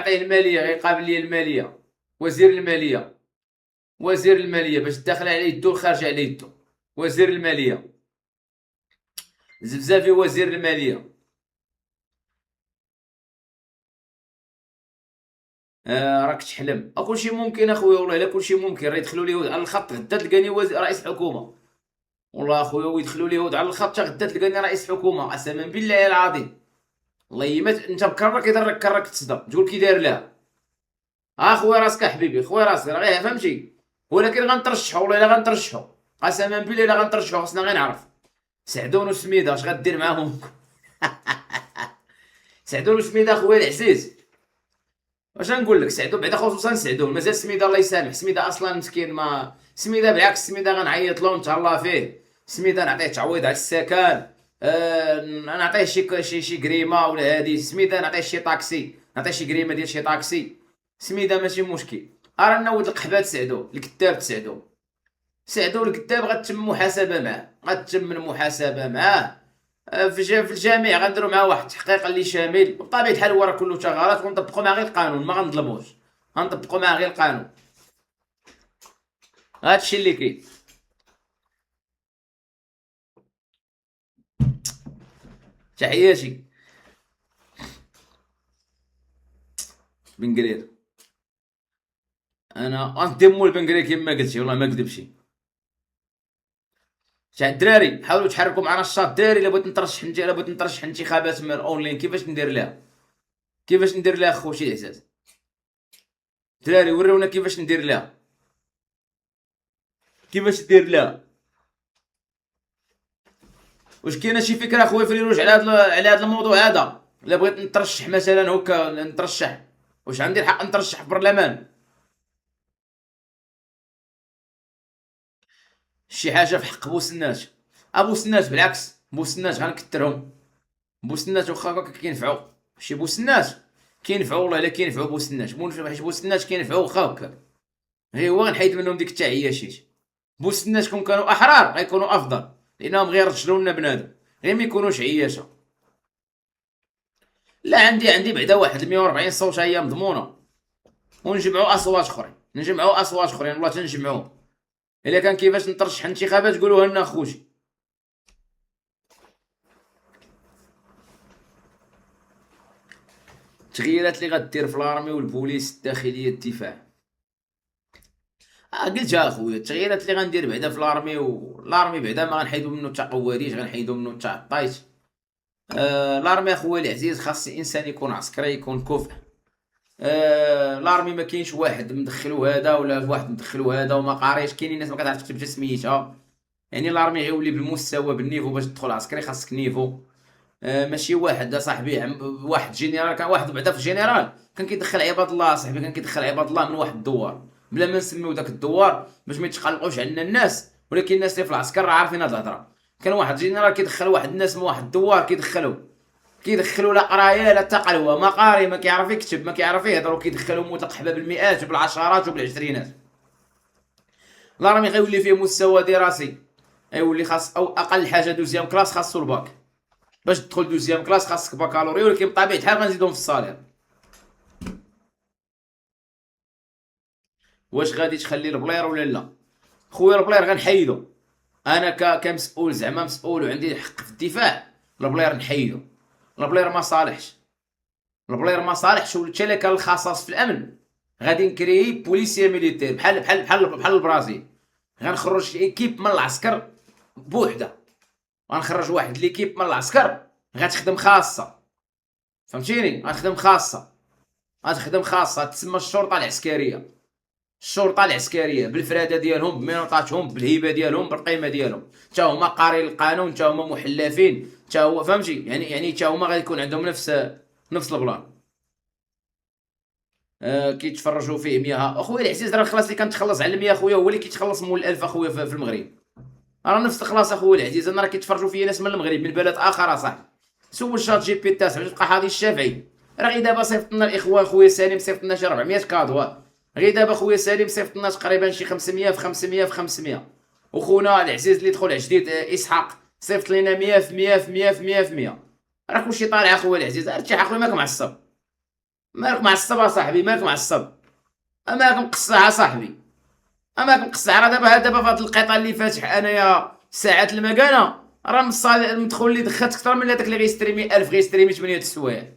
غنعطيه الماليه، غيقابل لي الماليه، وزير الماليه، وزير الماليه باش داخل على يدو خارج على يدو. وزير الماليه، زبزافي وزير الماليه. راك تحلم، كلشي ممكن اخويا، والله الا كلشي ممكن. راه يدخلوا اليهود على الخط غدا تلقاني رئيس حكومه. والله اخويا ويدخلوا اليهود على الخط غدا تلقاني رئيس حكومه، قسما بالله العظيم. الله يمات انت مكرك يضرك كرك تصدى تقول كي داير لها. خويا راسك حبيبي، خويا راسك راه غير فهمتي. ولكن غنترشحو، والله الا غنترشحو، قسما بالله الا غنترشحو. خصنا غير نعرف سعدون وسميده اش غدير معاهم. سعدون وسميده خويا العزيز، واش نقول لك؟ سعدون بعدا، خصوصا سعدون، مازال سميده الله يسامح. سميده اصلا مسكين، ما سميده بالعكس، سميده غنعيط له نتهلا فيه. سميده نعطيه تعويض على السكن، نعطيه شي كريمه ولا هادي. سميده نعطيه شي طاكسي، نعطيه شي كريمه ديال شي طاكسي. سميده ماشي مشكل. راه نوض القحبات سعدو الكتاب سعدو. سعدو الكتاب غتتم محاسبه معاه، غتتم المحاسبه معاه. في الجميع غنديروا معاه واحد التحقيق اللي شامل. بطبيعه الحال هو راه كله ثغرات، ونطبقوا معاه غير القانون، ما غنظلموش. غنطبقوا معاه غير القانون. هادشي اللي كاين. تحياتي بن قرير. انا غندمو البن قرير كيما قلتي، والله ما كذبش. تاع الدراري حاولوا تحركوا معنا الشاط الدراري. الا بغيت نترشح انت، الا بغيت نترشح انتخابات من اونلاين، كيفاش ندير لها؟ كيفاش ندير لها خوتي العزاز؟ الدراري ورونا كيفاش ندير لها، كيفاش دير لها. واش كاينه شي فكره اخويا فريروج على هذا الموضوع هذا؟ الا بغيت نترشح مثلا هكا نترشح، واش عندي الحق نترشح في البرلمان؟ شي حاجه في حق بوسنات. بوسنات بالعكس، بوسنات غنكثرهم. بوسنات واخا هكا كينفعوا. شي بوسنات كينفعوا، والله الا كينفعوا بوسنات. حيت بوسنات كينفعوا واخا هكا. غير هو غنحيد منهم ديك التعياشيت. بوسنات كون كانوا احرار غيكونوا افضل، لانهم غير يرجلوا لنا بنادم، غير ما يكونوش عياشه. لا، عندي بعدا واحد 140 صوت هي مضمونه. ونجمعوا اصوات اخرين، نجمعوا اصوات اخرين، والله تنجمعوا. الا كان كيفاش نترشح انتخابات قولوها لنا خوتي. التغييرات اللي غدير في الارمي والبوليس الداخليه الدفاع. قلتها اخويا، التغييرات اللي غندير بعدا في الارمي، والارمي بعدا ما غنحيدو منه حتى قواريش، غنحيدو منه حتى عطايش. الارمي اخويا العزيز خاص الانسان يكون عسكري، يكون كفء. لارمي ما كاينش واحد مدخلو هذا ولا واحد مدخلو هذا وما قاريش. كاينين الناس ما كتعرفش تكتب حتى سميتها. يعني لارمي غيولي بالمستوى بالنيفو. باش تدخل عسكري خاصك نيفو. ماشي واحد اصاحبي واحد جينيرال. كان واحد بعدا في الجينيرال كان كيدخل عباد الله صاحبي، كان كيدخل عباد الله من واحد الدوار بلا ما نسميو داك الدوار باش ما يتقلقوش عندنا الناس. ولكن الناس اللي في العسكر راه عارفين هاد الهضره. كان واحد جينيرال كيدخل واحد الناس من واحد الدوار، كيدخلوا لا قرايه لا حتى قلوه، ما قاري، ما كيعرف يكتب، ما كيعرف يهضر، وكيدخلوا متقحبه بالمئات وبالعشرات وبالعشرينات. لا راه غيولي فيه مستوى دراسي. غيولي خاص او اقل حاجه دوزيام كلاس خاصو الباك. باش تدخل دوزيام كلاس خاصك بكالوريا، ولكن بطبيعه الحال غنزيدهم في الصالير. واش غادي تخلي البلير ولا لا؟ خويا البلير غنحيدو. انا كمسؤول، زعما مسؤول وعندي حق في الدفاع. البلير نحيدو. البلير ما صالحش. البلير ما صالحش. ولات اللي كان الخصاص في الامن غادي نكري بوليسيه ميليتير بحال البرازيل. غنخرج ايكيب من العسكر بوحده. غنخرج واحد ليكيب من العسكر غتخدم خاصه. فهمتيني؟ غتخدم خاصه تسمى الشرطه العسكريه. الشرطه العسكريه بالفراده ديالهم، بمنوطاتهم، بالهيبه ديالهم، بالقيمه ديالهم. حتى هما قارين القانون، حتى هما محلفين، حتى هو فهمتي. يعني حتى هما غادي يكون عندهم نفس البلان. كيتفرجوا فيه 100. اخويا العزيز راه الخلاص اللي كنتخلص على 100 اخويا هو اللي كيتخلص مول 1000 اخويا في المغرب. راه نفس الخلاص اخويا العزيز. انا راه كيتفرجوا فيا ناس من المغرب من بلد اخر اصاحبي. سول شات جي بي التاسع تلقى حاضي الشافعي. راه غير دابا صيفط لنا الاخوان خويا سالم صيفط لنا شي 400 كادو. غير دابا خويا سالم صيفط لنا تقريبا شي 500 في 500 في 500. وخونا العزيز اللي دخل جديد اسحاق صيفط لنا 100 في 100 في 100 في 100 في 100. راه كلشي طالع اخويا العزيز. ارتاح اخويا ماك معصب. مالك معصب اصاحبي، مالك معصب؟ اماك مقصع اصاحبي، اماك مقصع. راه دابا في هاد القطع اللي فاتح انايا ساعات المكانه، راه المدخول اللي دخلت اكثر من هذاك اللي غيستريمي 1000 غيستريمي 8 السوايع.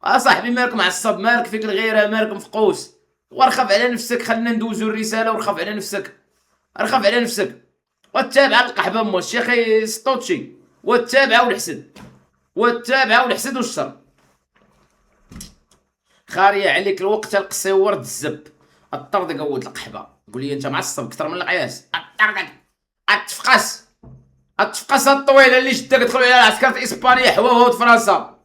اصاحبي مالك معصب، مالك فيك الغيره، مالك مفقوس. ورخف على نفسك، خلينا ندوزو الرساله ورخف على نفسك، رخف على نفسك. وتابع القحبه موش يا اخي سطوتشي، وتابع والحسد، وتابع والحسد والشر. خاريه عليك الوقت القصيور الزب. الطرد قود القحبه. قول لي انت معصب اكثر من القياس. الطرد اتفقس، اتفقس الطويله اللي شدك تدخل على العسكرة اسبانيا حواوها فرنسا.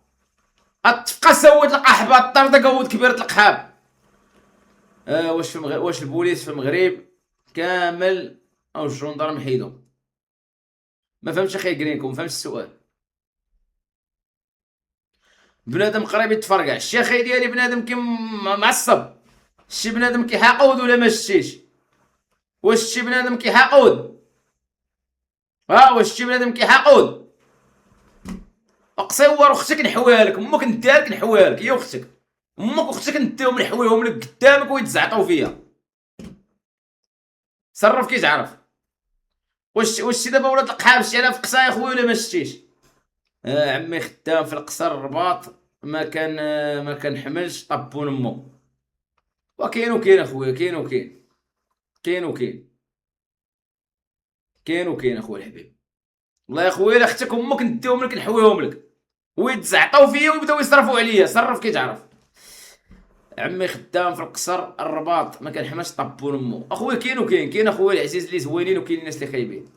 اتفقس ود القحبه الطرد قود كبيره القحاب. واش في واش البوليس في المغرب كامل او الجندرم حيدو؟ ما فهمتش اخي كرينكم، ما فهمتش السؤال. بنادم قريب يتفرقع. الشيخي ديالي بنادم كي معصب. شي بنادم كيحاقود ولا ما شتيش؟ واش شي بنادم كيحاقود؟ واش شي بنادم كيحاقود؟ اقصيور اختك نحويها لك، امك نديها لك نحويها لك، هي اختك. امك واختك نديهم نحويهم لك قدامك ويتزعطوا فيا. صرف كي تعرف. واش شي دابا ولاد القحاب شتي انا في قصا يا خويا ولا ما شتيش؟ عمي خدام في القصر الرباط، ما كنحملش طبون امو. وكاين وكاين اخويا، كاين وكاين، كاين وكاين، كاين وكاين اخويا الحبيب. والله يا خويا الا اختك امك نديهم لك نحويهم لك ويتزعطوا فيا ويبداو يصرفوا عليا. صرف كي تعرف. عمي خدام في القصر الرباط، ما كنحملش طبون امو. اخويا كاين وكاين، كاين اخويا العزيز اللي زوينين وكاين الناس اللي خايبين.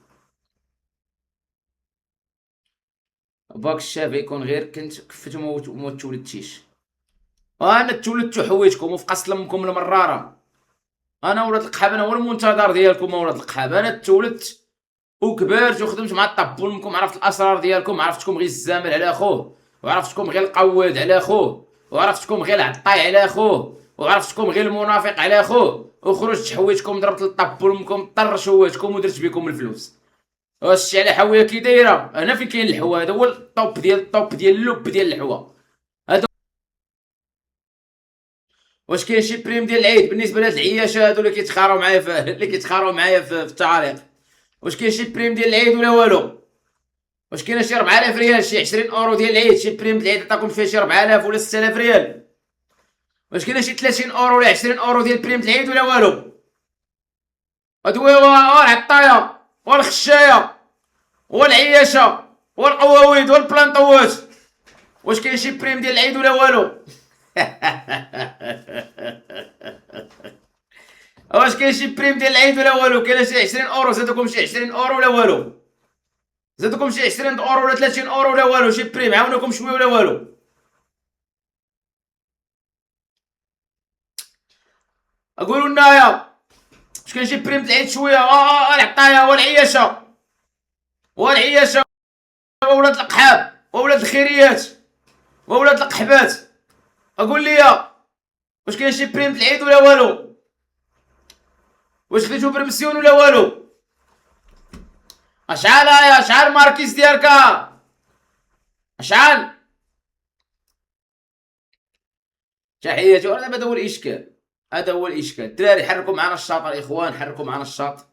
باك الشافعي يكون غير كنت كفت وما تولدتيش. انا تولدت حويتكم وفي قصر امكم المراره. انا ولاد القحاب، انا هو المنتظر ديالكم ولاد القحاب. انا تولدت وكبرت وخدمت مع الطبون امكم، عرفت الاسرار ديالكم، عرفتكم غير الزامل على خوه، وعرفتكم غير القواد على خوه، وعرفتكم غير العطاي على خوه، وعرفتكم غير المنافق على خوه. وخرجت حويتكم ضربت الطبون امكم طر شويتكم ودرت بكم الفلوس. واش على حوايه كي دايره؟ هنا فين كاين الحوا، هذا هو الطوب ديال الطوب ديال اللب ديال الحوا. هذا واش كاين شي بريم ديال العيد بالنسبه لهاد العياشه هادو اللي كيتخاروا معايا اللي كيتخاروا معايا في التعاليق؟ واش كاين شي بريم ديال العيد ولا والو؟ واش كاين شي 4000 ريال، شي 20 اورو ديال العيد، شي بريم ديال العيد عطاكم فيها شي 4000 ولا 6000 ريال؟ واش كاين شي 30 اورو ولا 20 اورو ديال بريم العيد ولا والو؟ هادو العطايه والخشايه والعياشه والقواويد والبلانطوات. واش كاين شي بريم ديال العيد ولا والو؟ واش كاين شي بريم ديال العيد ولا والو؟ كاين شي 20 اورو زادوكم شي 20 اورو ولا والو؟ زادوكم شي 20 اورو ولا 30 اورو ولا والو؟ شي بريم عاونوكم شويه ولا والو؟ قولوا لنايا واش كاين شي بريم العيد شويه؟ العطايه والعياشه والعياشه وولاد القحاب وولاد الخيريات وولاد القحبات. اقول لي واش كاين شي بريم العيد ولا والو؟ واش خديتو برمسيون ولا والو؟ اشعال يا اشعال ماركيز ديالك، اشعال. تحياتي. هذا هو الاشكال، هذا هو الاشكال. الدراري حركوا معنا الشاط، الاخوان حركوا معنا الشاط.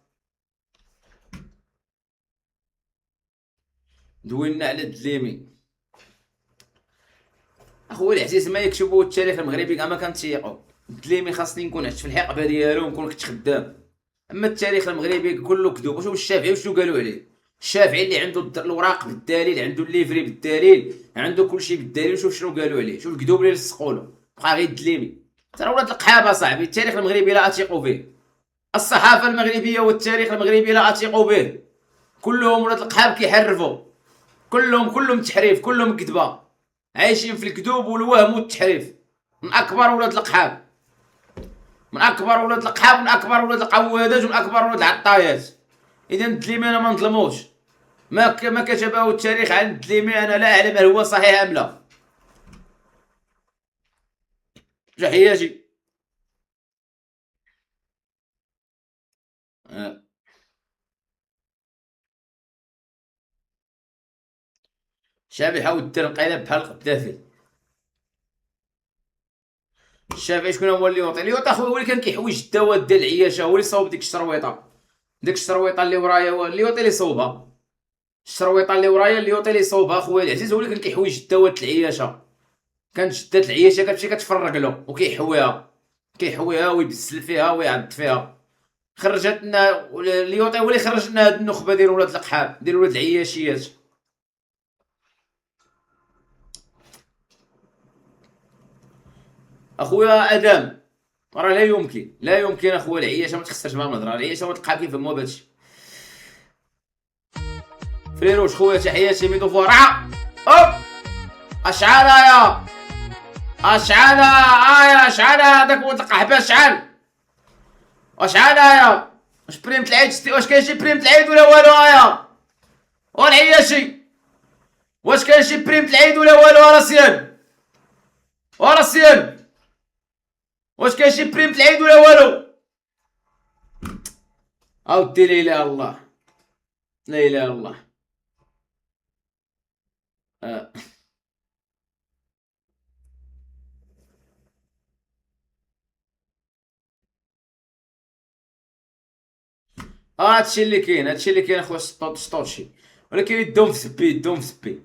دوينا على الدليمي. اخويا العزيز ما يكتبوا التاريخ المغربي كاع ما كنتيقوا. الدليمي خاصني نكون عشت في الحقبه ديالو ونكون كنت خدام. اما التاريخ المغربي كله كذوب. وشوف الشافعي وشنو قالوا عليه. الشافعي اللي عنده الوراق بالدليل، عنده الليفري بالدليل، عنده كل شيء بالدليل. وشوف شنو قالوا عليه، شوف الكذوب اللي لصقوا له. بقى غير الدليمي. ترى ولاد القحابه صاحبي، التاريخ المغربي لا اثق فيه. الصحافه المغربيه والتاريخ المغربي لا اثق به. كلهم ولاد القحاب كيحرفوا، كلهم تحريف، كلهم كذبه، عايشين في الكذوب والوهم والتحريف. من اكبر ولاد القحاب، من اكبر ولاد القحاب، من اكبر ولاد القوادات، ومن اكبر ولاد العطايات. اذا الدليمي انا ما نظلموش. ما كتبه التاريخ عن الدليمي انا لا اعلم هل هو صحيح ام لا. تحياتي. شابي حاول دير القلب بحال القدافي. الشافعي شكون هو الليوطي؟ الليوطي اخويا هو اللي كان كيحوج الدواء ديال العياشه، هو اللي صاوب ديك الشرويطه، ديك الشرويطه اللي ورايا هو الليوطي اللي صوبها. الشرويطه اللي ورايا الليوطي اللي صوبها خويا العزيز، هو اللي كان كيحوج الدواء ديال العياشه. كانت جدات العياشه كتمشي كتفرق له وكيحويها، كيحويها ويبسل فيها ويعض فيها. خرجت لنا الليوطي هو اللي خرج لنا هاد النخبه ديال ولاد القحاب، ديال ولاد العياشيات. اخويا ادم، راه لا يمكن، لا يمكن اخويا العياشه ما تخسرش مع الهضره، العياشه ما تلقى كيفهموا هادشي. فريروش خويا تحياتي ميدو فرعه. اوب اشعال يا اشعال يا اشعال هذاك ولد القحبه اشعال. اشعال يا واش بريمة العيد واش كاين شي بريمة العيد ولا والو يا والعياشي؟ واش كاين شي بريمة العيد ولا والو راسيان؟ وراسيان واش كاين شي بريمة العيد ولا والو؟ اودي لا اله الا الله، لا اله الا الله. آه. هادشي اللي كاين، هادشي اللي كاين اخويا السطوطشي، ولكن يدوم في سبي، يدوم في سبي.